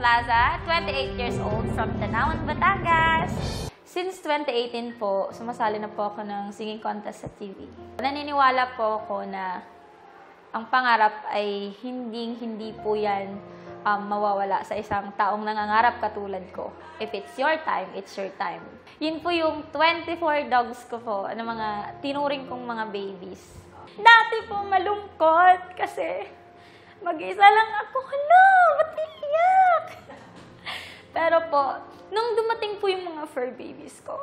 Plaza, 28 years old from Tanawan, Batangas. Since 2018 po, sumasali na po ako ng singing contest sa TV. Naniniwala po ako na ang pangarap ay hindi po yan mawawala sa isang taong nangangarap katulad ko. If it's your time, it's your time. Yun po yung 24 dogs ko po, mga tinuring kong mga babies. Dati po malungkot kasi mag-isa lang ako. Hala, ba't iiyak? Pero po, nung dumating po yung mga fur babies ko,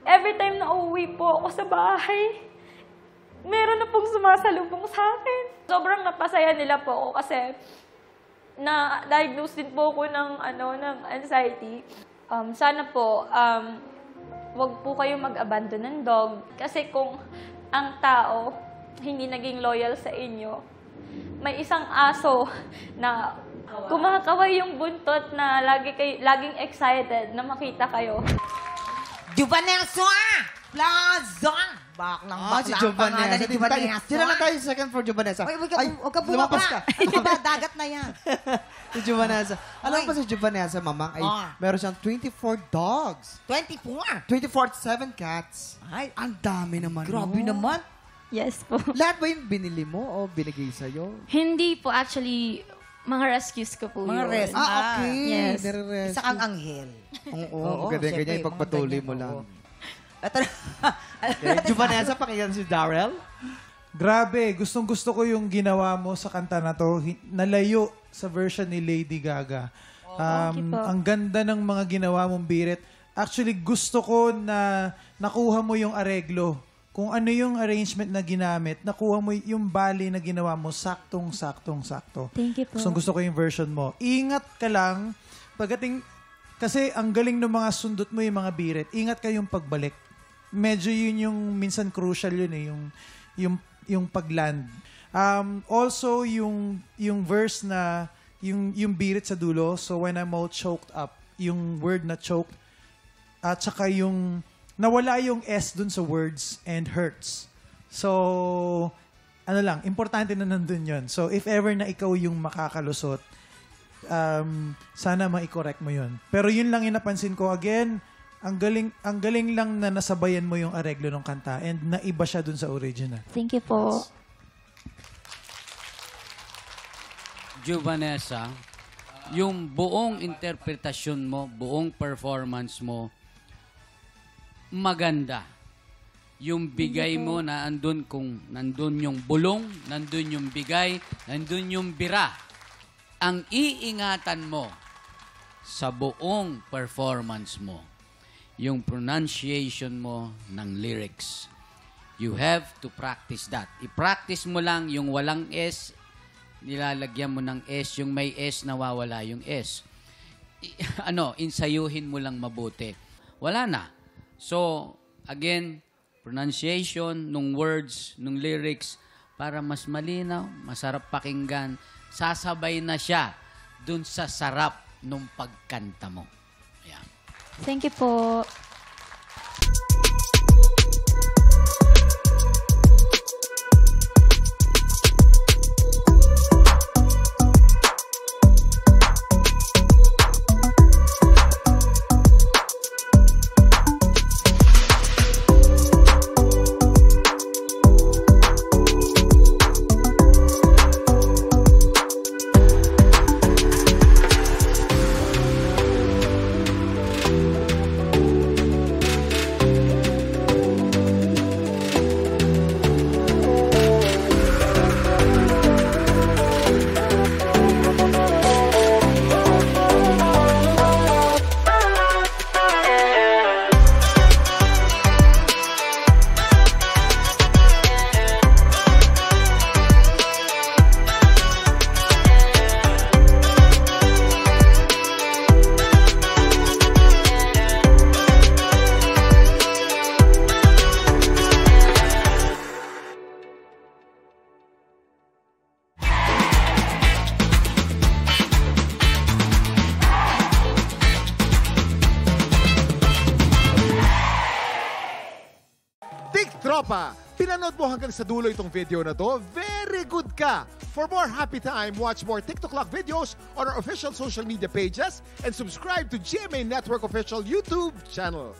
every time na uuwi po ako sa bahay, meron na pong sumasalubong sa akin. Sobrang napasaya nila po ako kasi na-diagnose din po ako ng anxiety. Sana po, wag po kayo mag-abandon ng dog. Kasi kung ang tao hindi naging loyal sa inyo, may isang aso na kumakaway yung buntot na laging excited na makita kayo. Juvanessa! Plaza! Baklang Si Juvanessa. Sino na tayo second for Juvanessa? Huwag ka bumaba. Diba, dagat na yan. Si Juvanessa. Alam mo ba si Juvanessa, mamang, ay meron siyang 24 dogs. 24? 24/7 cats. Ay, ang dami naman. grabe naman. Yes po. Lahat ba yung binili mo o binigay sa'yo? Hindi po, actually, mga rescues ko po Mga yun. rescue. Okay. Yes. Nare-rescue. Isa kang anghel. Oo, ganyan-ganyan. syempre, Ipagpatuloy mga mo ganyan, lang. oo. Okay. Juvanessa, pakinggan si Darrell. Grabe, gustong-gusto ko yung ginawa mo sa kanta na to. Nalayo sa version ni Lady Gaga. Ang ganda ng mga ginawa mong birit. Actually, gusto ko na nakuha mo yung areglo. Kung ano yung arrangement na ginamit, nakuha mo yung bali na ginawa mo, sakto. Thank you po. Gusto ko yung version mo. Ingat ka lang, kasi ang galing ng mga sundot mo yung mga birit, ingat kayong pagbalik. Medyo yun yung minsan crucial yun eh, yung pagland. Also, yung verse na, yung birit sa dulo, so when I'm all choked up, yung word na choked, at saka yung nawala yung S dun sa words and hurts. So, importante na nandun yun. So, if ever na ikaw yung makakalusot, sana ma-correct mo yun. Pero yun lang yung napansin ko. Again, ang galing lang na nasabayan mo yung areglo ng kanta and naiba siya dun sa original. Thank you po. Juvanessa, yung buong interpretasyon mo, buong performance mo, maganda. Yung bigay mo na nandun yung bulong, nandun yung bigay, nandun yung bira. Ang iingatan mo sa buong performance mo, yung pronunciation mo ng lyrics. You have to practice that. I-practice mo lang yung walang S, nilalagyan mo ng S, yung may S, nawawala yung S. Insayuhin mo lang mabuti. Wala na. So, again, pronunciation nung words, nung lyrics, para mas malinaw, masarap pakinggan, sasabay na siya dun sa sarap nung pagkanta mo. Ayan. Thank you po. Tropa, pinanood mo hanggang sa dulo itong video na to, very good ka! For more happy time, watch more TikTok Clock videos on our official social media pages and subscribe to GMA Network official YouTube channel.